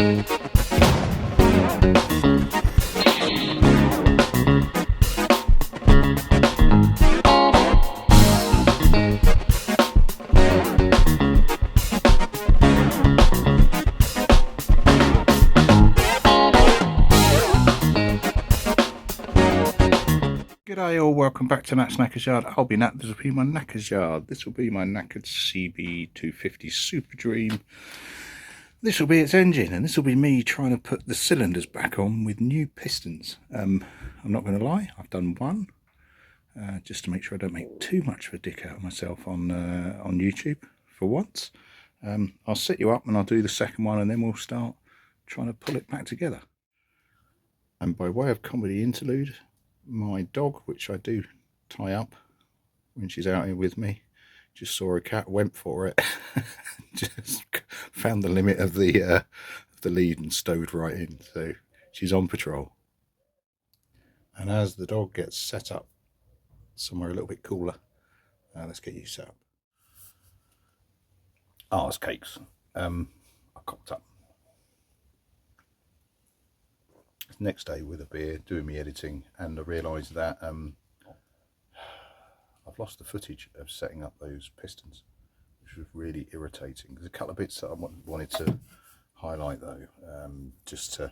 G'day all, welcome back to Matt's Knackers Yard. I'll be Nat, this will be my Knackers Yard. This will be my knackered CB250 Superdream. This will be its engine, and this will be me trying to put the cylinders back on with new pistons. I'm not going to lie, I've done one, just to make sure I don't make too much of a dick out of myself on YouTube for once. I'll set you up and I'll do the second one, and then we'll start trying to pull it back together. And by way of comedy interlude, my dog, which I do tie up when she's out here with me, just saw a cat, went for it, just found the limit of the lead and stowed right in. So she's on patrol. And as the dog gets set up somewhere a little bit cooler, let's get you set up. Oh, it's cakes. I cocked up. Next day with a beer, doing me editing, and I realised that I've lost the footage of setting up those pistons, which was really irritating. There's a couple of bits that I wanted to highlight though, just for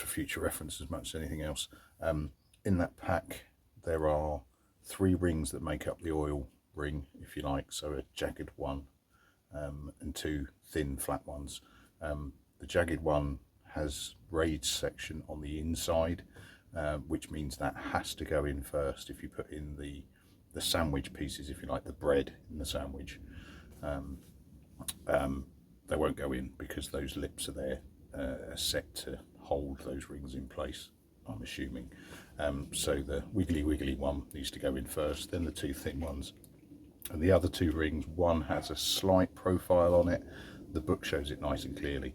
future reference as much as anything else. In that pack there are 3 rings that make up the oil ring, if you like, so a jagged one and 2 thin flat ones. The jagged one has raised section on the inside, which means that has to go in first if you put in the sandwich pieces, if you like, the bread in the sandwich. They won't go in because those lips are there set to hold those rings in place, I'm assuming. So the wiggly one needs to go in first, then the 2 thin ones. And the other 2 rings, one has a slight profile on it. The book shows it nice and clearly.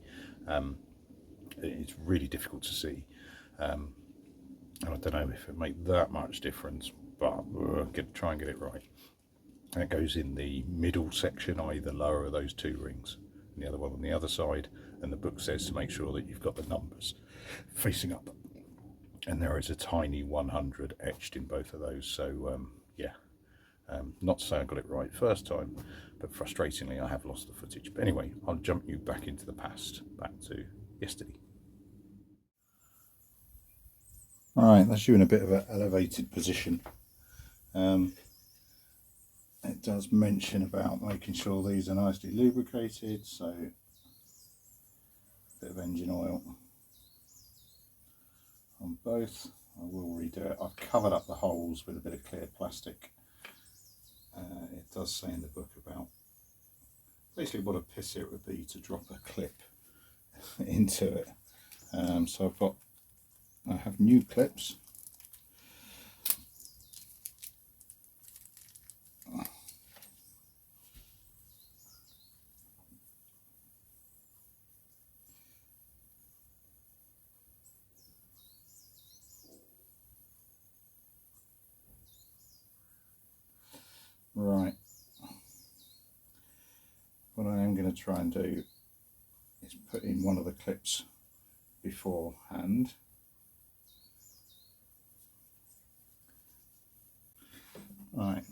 It's really difficult to see. I don't know if it makes that much difference, but try and get it right. And it goes in the middle section, i.e. the lower of those 2 rings, and the other one on the other side. And the book says to make sure that you've got the numbers facing up. And there is a tiny 100 etched in both of those. So yeah. Not to say I got it right first time, but frustratingly I have lost the footage. But anyway, I'll jump you back into the past, back to yesterday. Alright, that's you in a bit of an elevated position. It does mention about making sure these are nicely lubricated, so a bit of engine oil on both. I will redo it. I've covered up the holes with a bit of clear plastic. It does say in the book about basically what a piss it would be to drop a clip into it. So I have new clips. Right, what I am going to try and do is put in one of the clips beforehand. Right,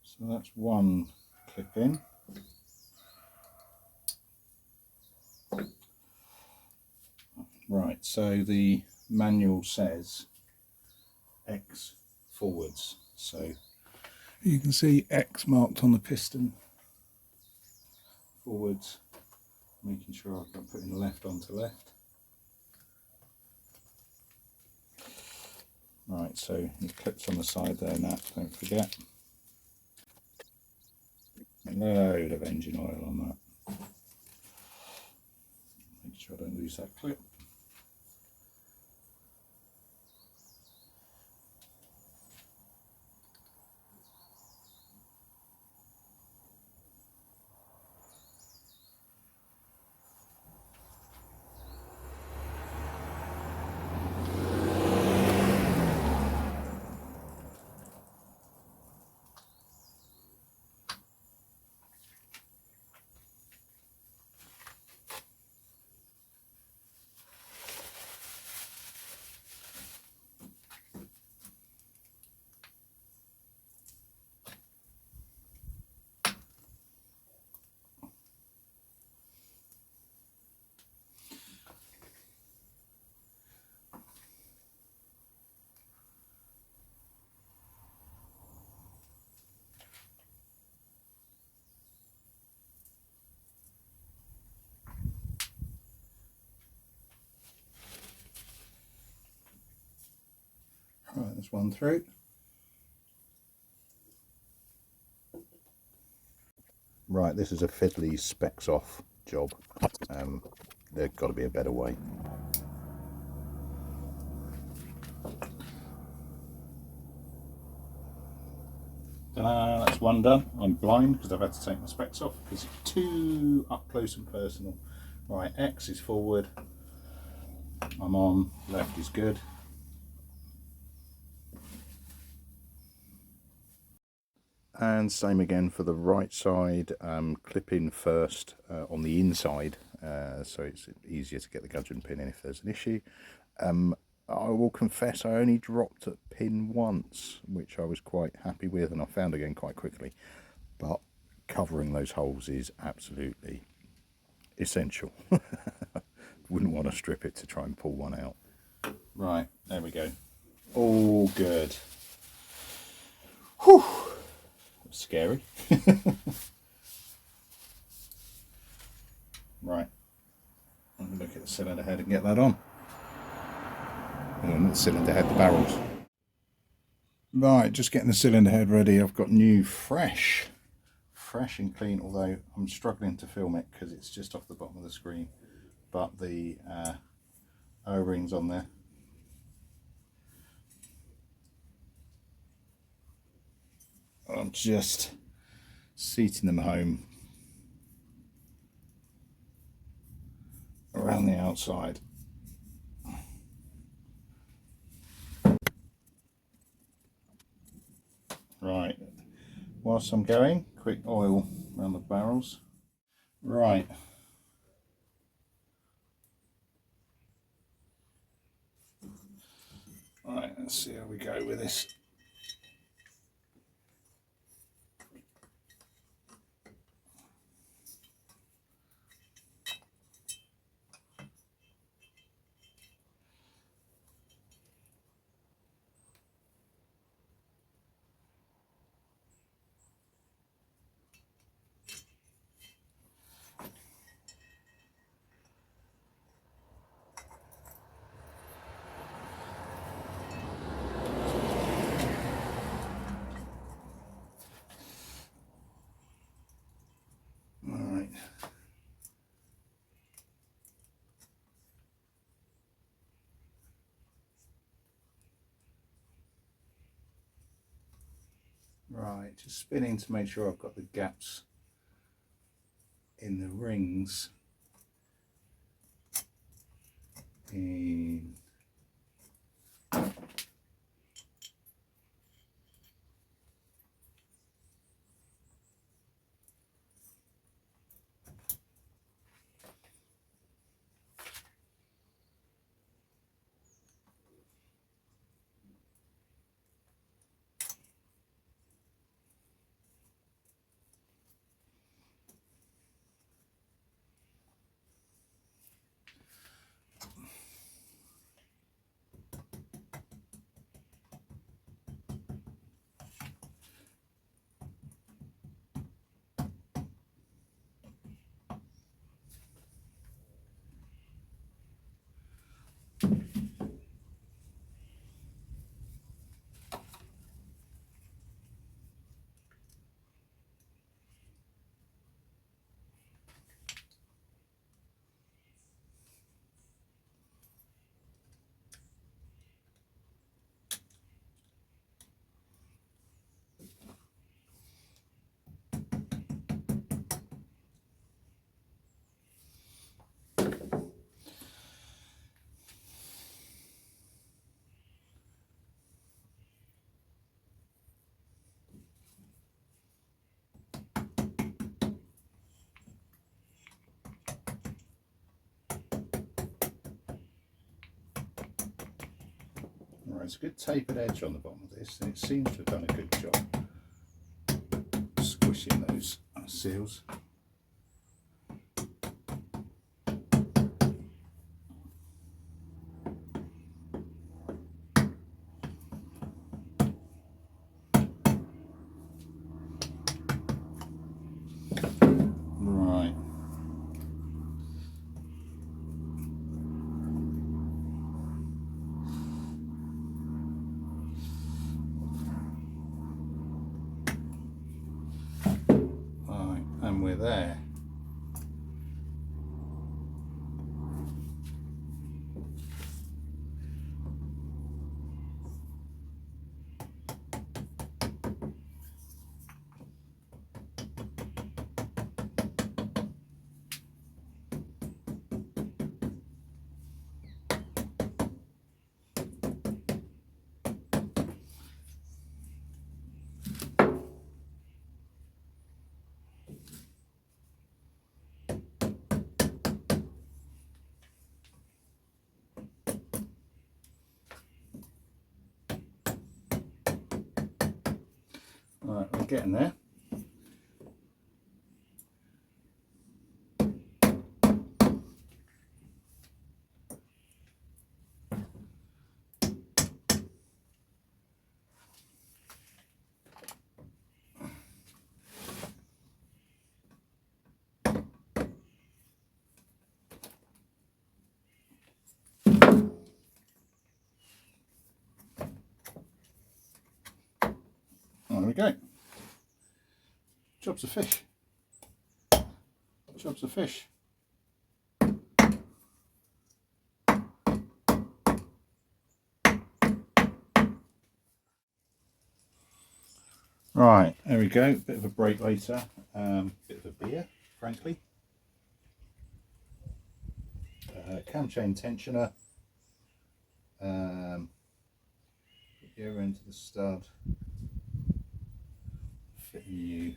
so that's one clip in. Right, so the manual says X forwards, so you can see X marked on the piston forwards, making sure I've got putting left onto left. Right, so the clips on the side there now, don't forget. A load of engine oil on that. Make sure I don't lose that clip. That's one through. Right, this is a fiddly specs off job. There's got to be a better way. That's one done. I'm blind because I've had to take my specs off because it's too up close and personal. Right, X is forward. I'm on, left is good. And same again for the right side, clip in first on the inside, so it's easier to get the gudgeon pin in if there's an issue. I will confess I only dropped at pin once, which I was quite happy with, and I found again quite quickly. But covering those holes is absolutely essential. Wouldn't want to strip it to try and pull one out. Right, there we go. All good. Whew. Scary. Right, I'm going to look at the cylinder head and get that on. Not the cylinder head, the barrels. Right, just getting the cylinder head ready. I've got new fresh and clean, although I'm struggling to film it because it's just off the bottom of the screen. But the O-rings on there. I'm just seating them home around the outside. Right, whilst I'm going, quick oil around the barrels. Right. Right, let's see how we go with this. Right, just spinning to make sure I've got the gaps in the rings in. Right, it's a good tapered edge on the bottom of this, and it seems to have done a good job squishing those seals. Right. and we're there. Right, we're getting there. There we go. Job's a fish. Job's a fish. Right, there we go. Bit of a break later. Bit of a beer, frankly. Cam chain tensioner. Put the other end to the stud. Fit new.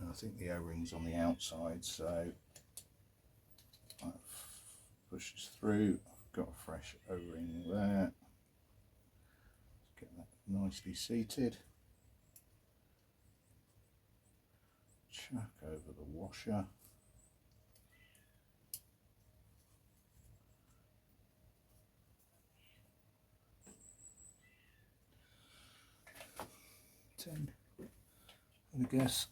I think the O-ring's on the outside, so that pushes through. I've got a fresh O-ring there. Let's get that nicely seated. Chuck over the washer. I guess.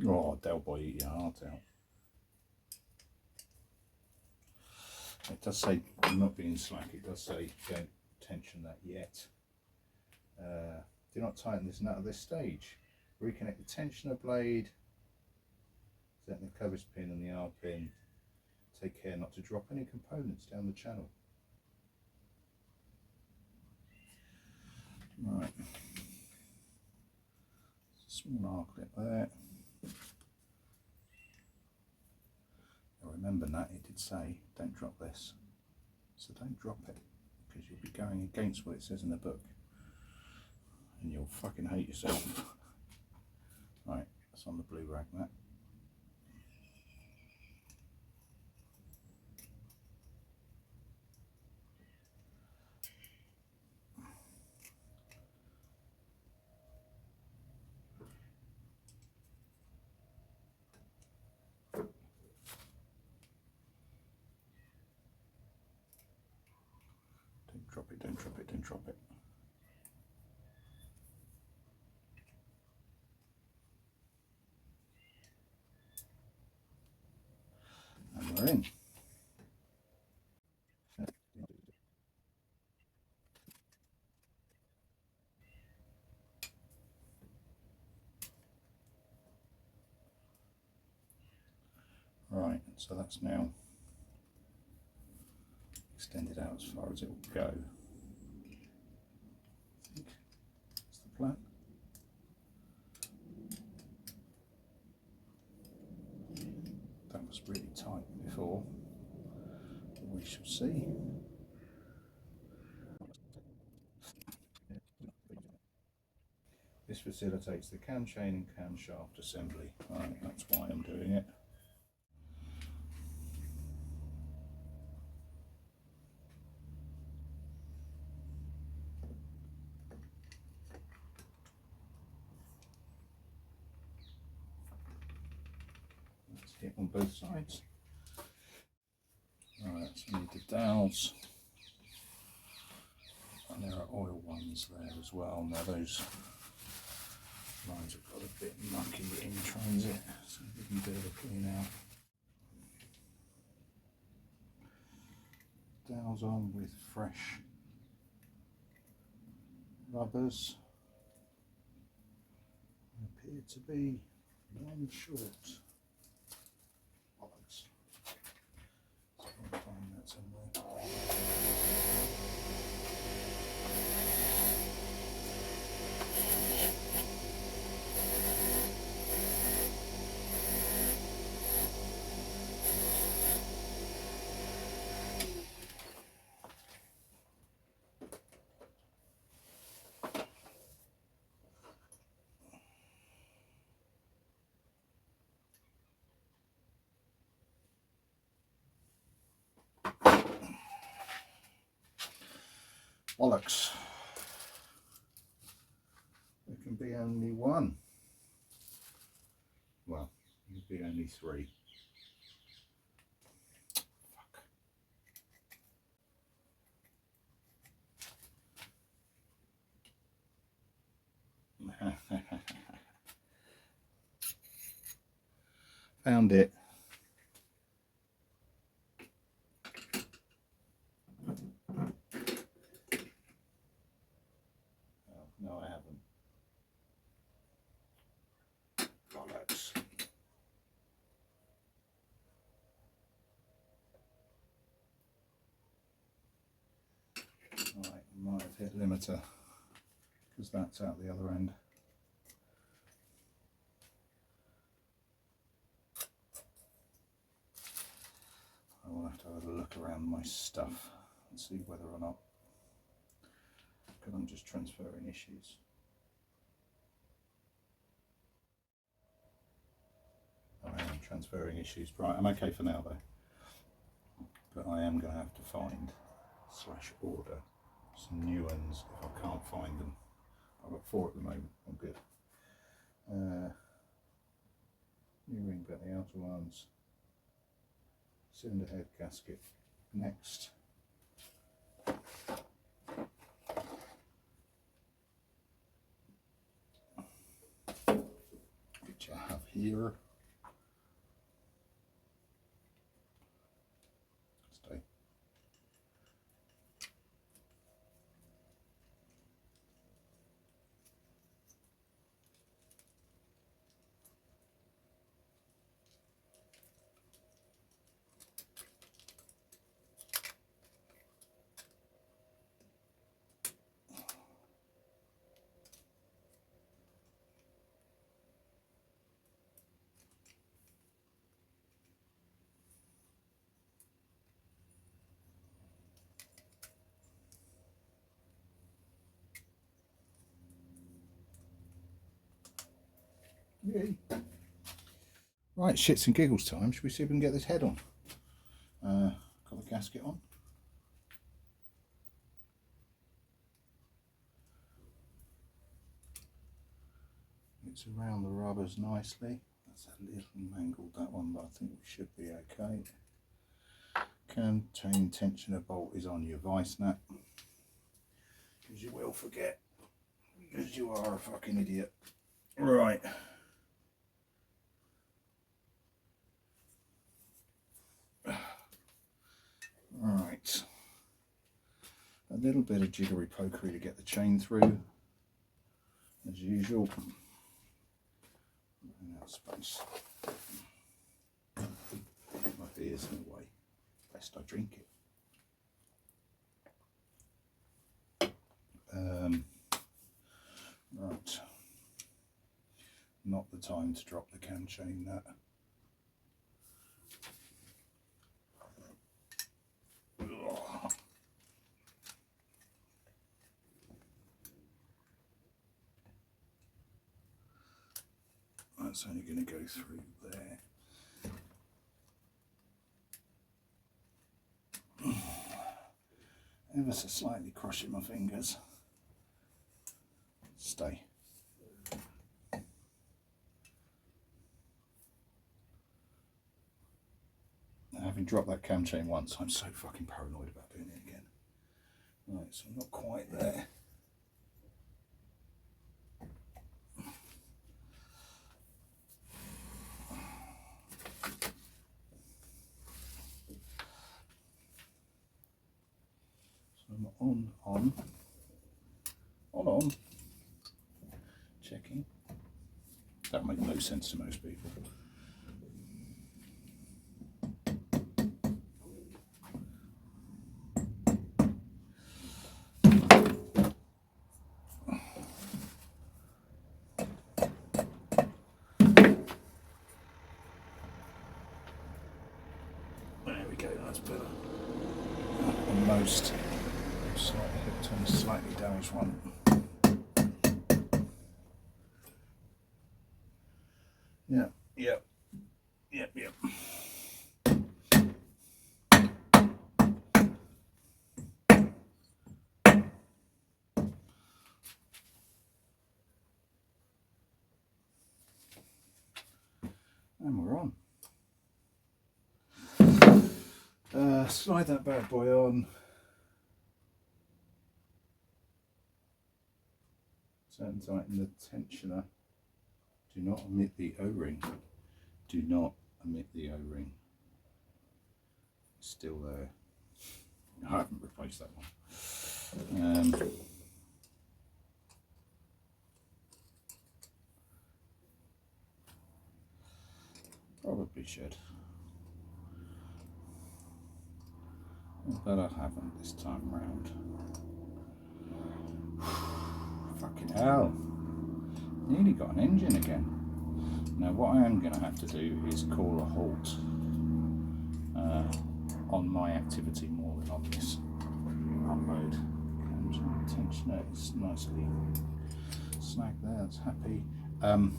Oh, Del Boy, eat your heart out. It does say, I'm not being slack, it does say don't tension that yet. Do not tighten this nut at this stage. Reconnect the tensioner blade, set the covers pin and the R pin. Take care not to drop any components down the channel. Right, small R clip there. Now remember that it did say don't drop this, so don't drop it because you'll be going against what it says in the book and you'll fucking hate yourself. Right, that's on the blue rag mat. Drop it, don't drop it, don't drop it. And we're in. Right, so that's now extended out as far as it will go. I think that's the plan. That was really tight before, we shall see. This facilitates the cam chain and camshaft assembly. Right, that's why I'm doing it. Let's hit on both sides. Alright, so we need the dowels. And there are oil ones there as well. Now those lines have got a bit mucky in transit, so we can do a clean out. dowels on with fresh rubbers. Appear to be one short. Bollocks. I'll find that somewhere. Bollocks. There can be only one. Well, there can be only three. Fuck. Found it. Oh, no, I haven't. Bollocks. Right, might have hit limiter because that's out the other end. I will have to have a look around my stuff and see whether or not, because I'm just transferring issues. I am transferring issues. Right, I'm okay for now though. But I am going to have to find / order some new ones if I can't find them. I've got 4 at the moment. I'm good. New ring, but the outer ones. Cylinder head gasket next. Which I have here. Stay. Yay. Right, shits and giggles time. Should we see if we can get this head on? Got the gasket on. It's around the rubbers nicely. That's a little mangled, that one, but I think we should be okay. Contain tensioner bolt is on your vice nut, because you will forget, because you are a fucking idiot. Right. Right. A little bit of jiggery pokery to get the chain through, as usual. Out space. My beer's in the way. Best I drink it. Right. Not the time to drop the cam chain that. That's only going to go through there. Ever so slightly crushing my fingers. Stay. Having dropped that cam chain once, I'm so fucking paranoid about doing it again. Right, so I'm not quite there. on. Checking. That makes no sense to most people. There we go, that's better. On most, slightly hooked on a slightly damaged one. Yep. And we're on. Slide that bad boy on. Turn tighten the tensioner. Do not omit the O-ring. Do not omit the O-ring. It's still there. I haven't replaced that one. Probably should. But I haven't this time round. Fucking hell. Nearly got an engine again. Now what I am going to have to do is call a halt on my activity more than on this upload. Tensioner is nicely snagged there, that's happy. And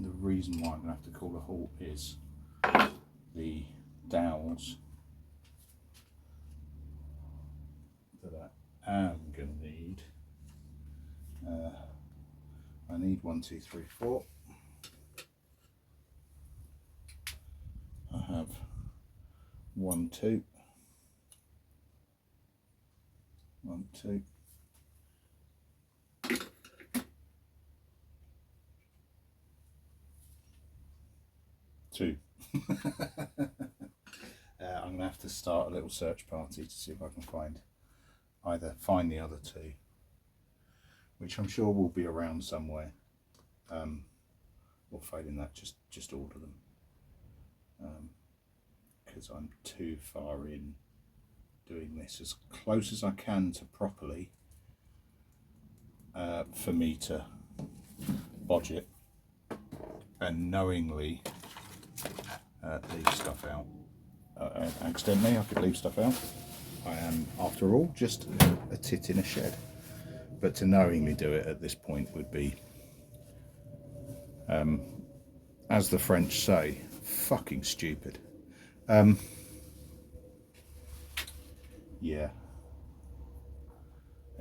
the reason why I'm going to have to call a halt is the dowels that I am going to need. I need 1, 2, 3, 4. I have 1, 2, 1, 2. 2. I'm going to have to start a little search party to see if I can find the other 2, which I'm sure will be around somewhere, or failing that, just order them, because I'm too far in doing this as close as I can to properly for me to bodge it and knowingly leave stuff out. Accidentally I could leave stuff out. I am, after all, just a tit in a shed. But to knowingly do it at this point would be, as the French say, fucking stupid. Yeah,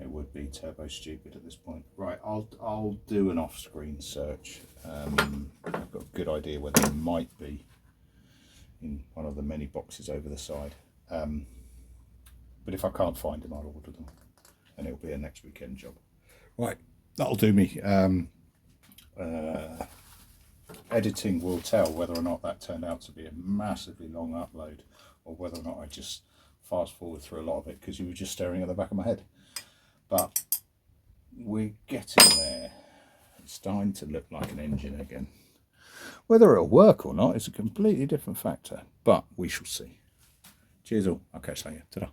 it would be turbo stupid at this point. Right, I'll do an off-screen search. I've got a good idea where they might be in one of the many boxes over the side. But if I can't find them, I'll order them, and it'll be a next weekend job. Right, that'll do me. Editing will tell whether or not that turned out to be a massively long upload, or whether or not I just fast forward through a lot of it because you were just staring at the back of my head. But we're getting there. It's starting to look like an engine again. Whether it'll work or not is a completely different factor, but we shall see. Cheers all. I'll catch you later. Ta-da.